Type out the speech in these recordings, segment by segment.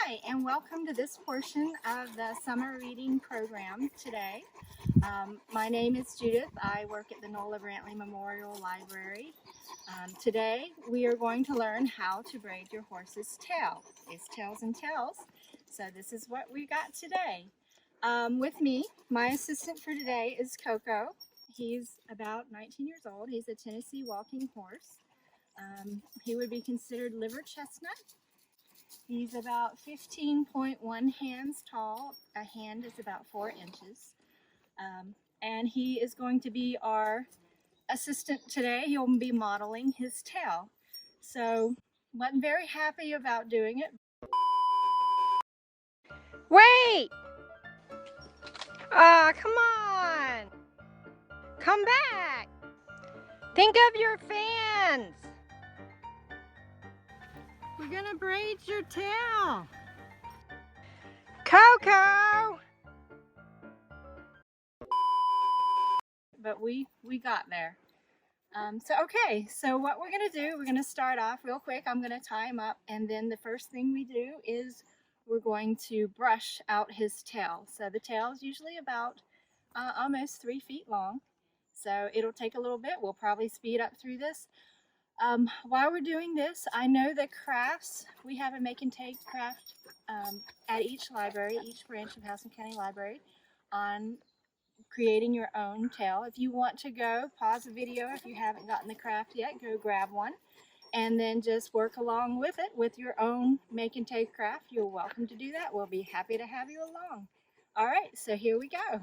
Hi, and welcome to this portion of the summer reading program today. My name is Judith. I work at the Nola Brantley Memorial Library. Today we are going to learn how to braid your horse's tail. It's tails and tails, so this is what we got today. With me, my assistant for today is Coco. He's about 19 years old. He's a Tennessee walking horse. He would be considered liver chestnut. He's about 15.1 hands tall. A hand is about 4 inches. And he is going to be our assistant today. He'll be modeling his tail. So, wasn't very happy about doing it. Wait! Aw, come on! Come back! Think of your fans! We're gonna braid your tail. Coco! But we got there. So what we're gonna do, we're gonna start off real quick. I'm gonna tie him up, and then the first thing we do is we're going to brush out his tail. So the tail is usually about almost 3 feet long. So it'll take a little bit. We'll probably speed up through this. While we're doing this, I know the crafts, we have a make and take craft at each library, each branch of House and County Library, on creating your own tail. If you want to go, pause the video if you haven't gotten the craft yet, go grab one, and then just work along with it with your own make and take craft. You're welcome to do that. We'll be happy to have you along. All right, so here we go.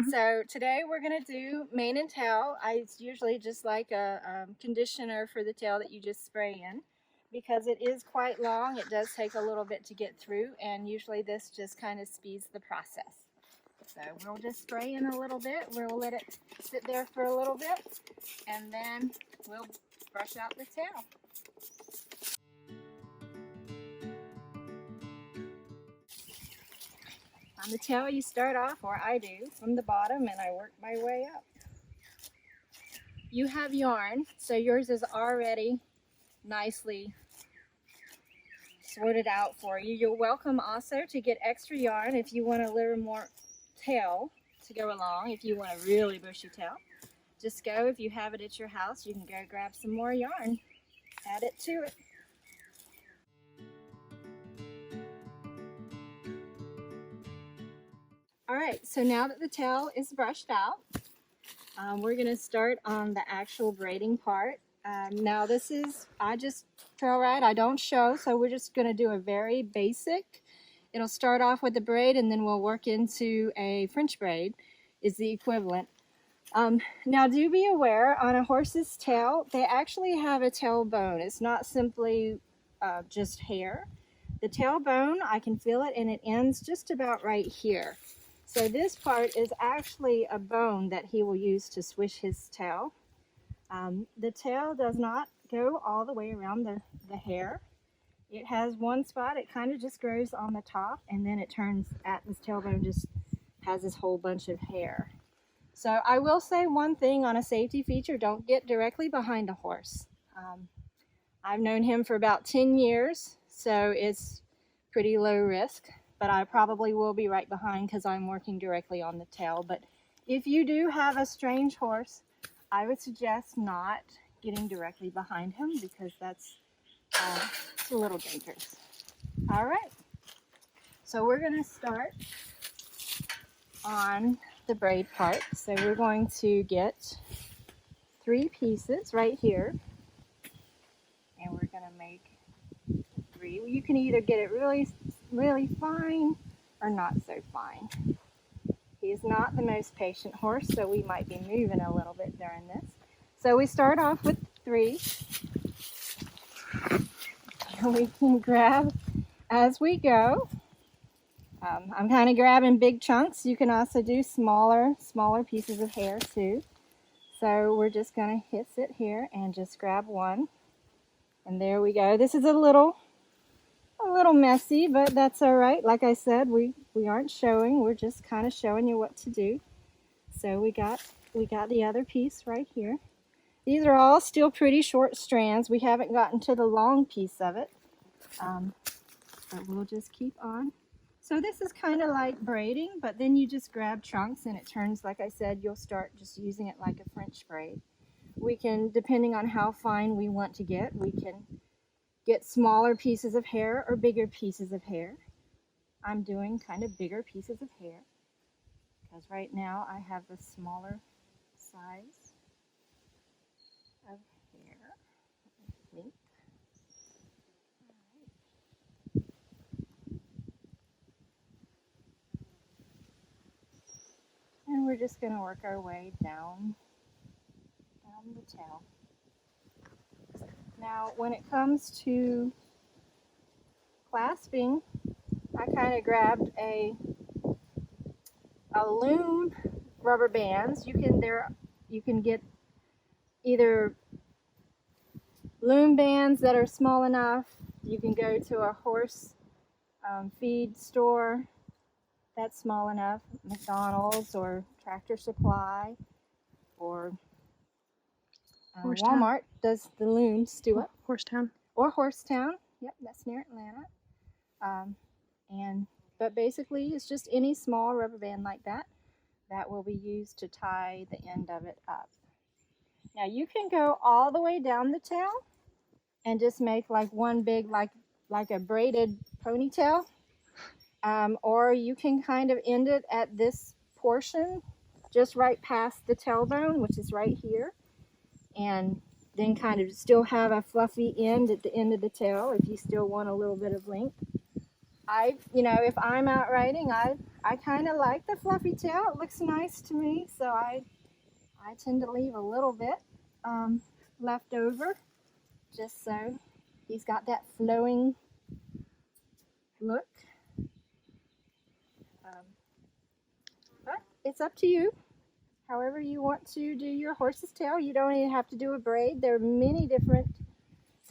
So today we're going to do mane and tail. It's usually just like a conditioner for the tail that you just spray in. Because it is quite long, it does take a little bit to get through, and usually this just kind of speeds the process. So we'll just spray in a little bit. We'll let it sit there for a little bit, and then we'll brush out the tail. On the tail, you start off, or I do, from the bottom, and I work my way up. You have yarn, so yours is already nicely sorted out for you. You're welcome also to get extra yarn if you want a little more tail to go along. If you want a really bushy tail, just go, if you have it at your house, you can go grab some more yarn, add it to it. Alright, so now that the tail is brushed out, we're going to start on the actual braiding part. Now this is, I just trail ride, I don't show, so we're just going to do a very basic. It'll start off with the braid, and then we'll work into a French braid is the equivalent. Now do be aware, on a horse's tail, they actually have a tailbone. It's not simply just hair. The tailbone, I can feel it, and it ends just about right here. So this part is actually a bone that he will use to swish his tail. The tail does not go all the way around the hair. It has one spot, it kind of just grows on the top, and then it turns at this tailbone, just has this whole bunch of hair. So I will say one thing on a safety feature, don't get directly behind a horse. I've known him for about 10 years, so it's pretty low risk, but I probably will be right behind because I'm working directly on the tail. But if you do have a strange horse, I would suggest not getting directly behind him, because that's a little dangerous. All right, so we're going to start on the braid part. So we're going to get 3 pieces right here, and we're going to make 3. You can either get it really fine or not so fine. He's not the most patient horse, so we might be moving a little bit during this. So we start off with 3. We can grab as we go. I'm kind of grabbing big chunks. You can also do smaller pieces of hair too. So we're just going to sit here and just grab one. And there we go. This is a little messy, but that's all right. Like I said, we aren't showing. We're just kind of showing you what to do. So we got the other piece right here. These are all still pretty short strands. We haven't gotten to the long piece of it. but we'll just keep on. So this is kind of like braiding, but then you just grab trunks and it turns, like I said, you'll start just using it like a French braid. We can, depending on how fine we want to get, we can get smaller pieces of hair or bigger pieces of hair. I'm doing kind of bigger pieces of hair because right now I have the smaller size of hair. Length. And we're just going to work our way down the tail. Now, when it comes to clasping, I kind of grabbed a loom rubber bands. You can get either loom bands that are small enough. You can go to a horse feed store that's small enough, McDonald's or Tractor Supply, or Walmart does the looms too. Horsetown. Or Horsetown. Yep, that's near Atlanta. But basically it's just any small rubber band like that will be used to tie the end of it up. Now you can go all the way down the tail and just make like one big like a braided ponytail, or you can kind of end it at this portion just right past the tailbone, which is right here, and then kind of still have a fluffy end at the end of the tail if you still want a little bit of length. If I'm out riding, I kind of like the fluffy tail. It looks nice to me, so I tend to leave a little bit left over, just so he's got that flowing look. But it's up to you. However you want to do your horse's tail. You don't even have to do a braid. There are many different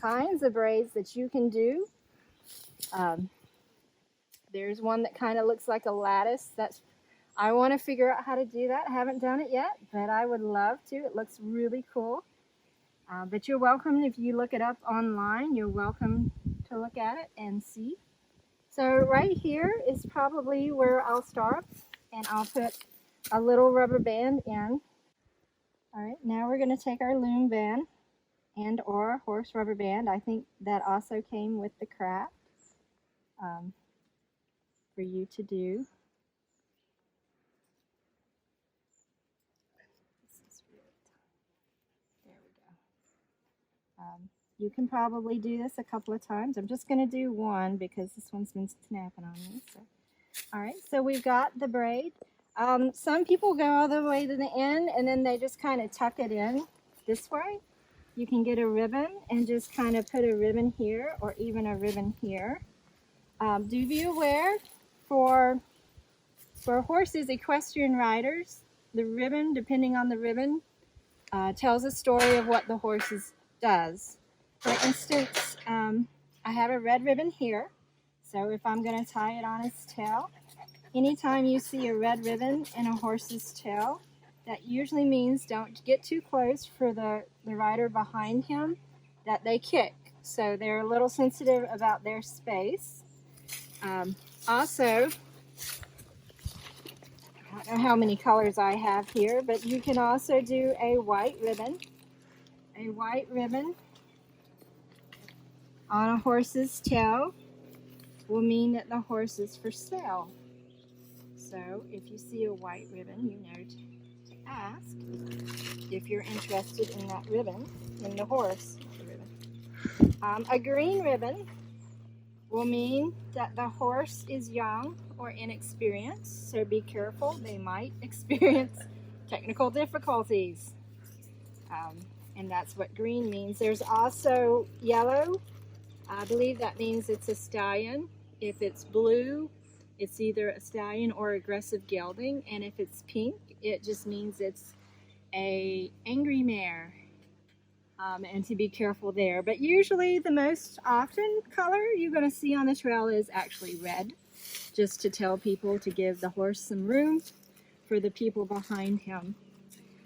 kinds of braids that you can do. There's one that kind of looks like a lattice. I want to figure out how to do that. I haven't done it yet, but I would love to. It looks really cool. But you're welcome, if you look it up online, you're welcome to look at it and see. So right here is probably where I'll start, and I'll put a little rubber band in. All right, now we're going to take our loom band and or horse rubber band. I think that also came with the craft for you to do. There we go. You can probably do this a couple of times. I'm just going to do one because this one's been snapping on me. So. All right, so we've got the braid. Some people go all the way to the end and then they just kind of tuck it in this way. You can get a ribbon and just kind of put a ribbon here or even a ribbon here. Do be aware for horses, equestrian riders, the ribbon, depending on the ribbon, tells a story of what the horse does. For instance, I have a red ribbon here, so if I'm going to tie it on its tail, anytime you see a red ribbon in a horse's tail, that usually means don't get too close for the rider behind him, that they kick. So they're a little sensitive about their space. Also, I don't know how many colors I have here, but you can also do a white ribbon. A white ribbon on a horse's tail will mean that the horse is for sale. So if you see a white ribbon, you know to ask if you're interested in that ribbon, in the horse ribbon. A green ribbon will mean that the horse is young or inexperienced, so be careful. They might experience technical difficulties. And that's what green means. There's also yellow. I believe that means it's a stallion. If it's blue, it's either a stallion or aggressive gelding. And if it's pink, it just means it's an angry mare. And to be careful there. But usually the most often color you're going to see on the trail is actually red, just to tell people to give the horse some room for the people behind him.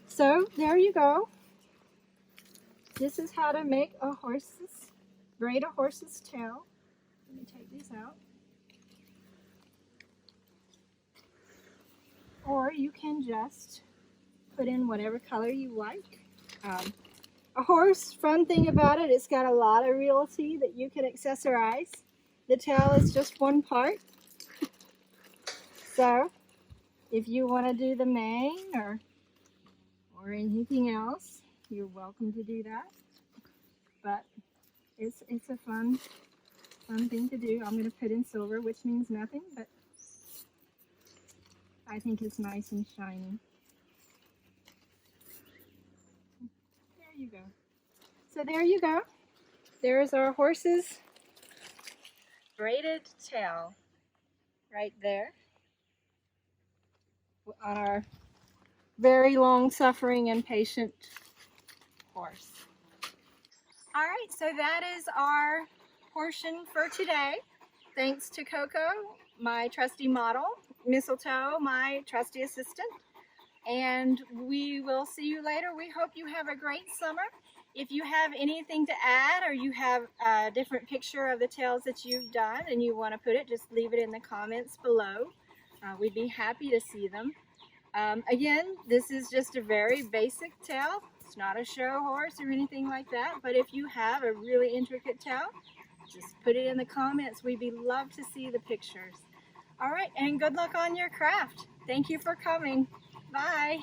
So there you go. This is how to make braid a horse's tail. Let me take these out. or you can just put in whatever color you like. A horse, fun thing about it, it's got a lot of realty that you can accessorize. The tail is just one part. So if you want to do the mane or anything else, you're welcome to do that. But it's a fun thing to do. I'm going to put in silver, which means nothing, but I think it's nice and shiny. There you go. So there you go. There's our horse's braided tail right there on our very long suffering and patient horse. All right, so that is our portion for today. Thanks to Coco, my trusty model, Mistletoe, my trusty assistant, and we will see you later. We hope you have a great summer. If you have anything to add or you have a different picture of the tails that you've done and you want to put it, just leave it in the comments below. We'd be happy to see them. Again, this is just a very basic tail. It's not a show horse or anything like that, but if you have a really intricate tail, just put it in the comments. We'd love to see the pictures. All right, and good luck on your craft. Thank you for coming. Bye.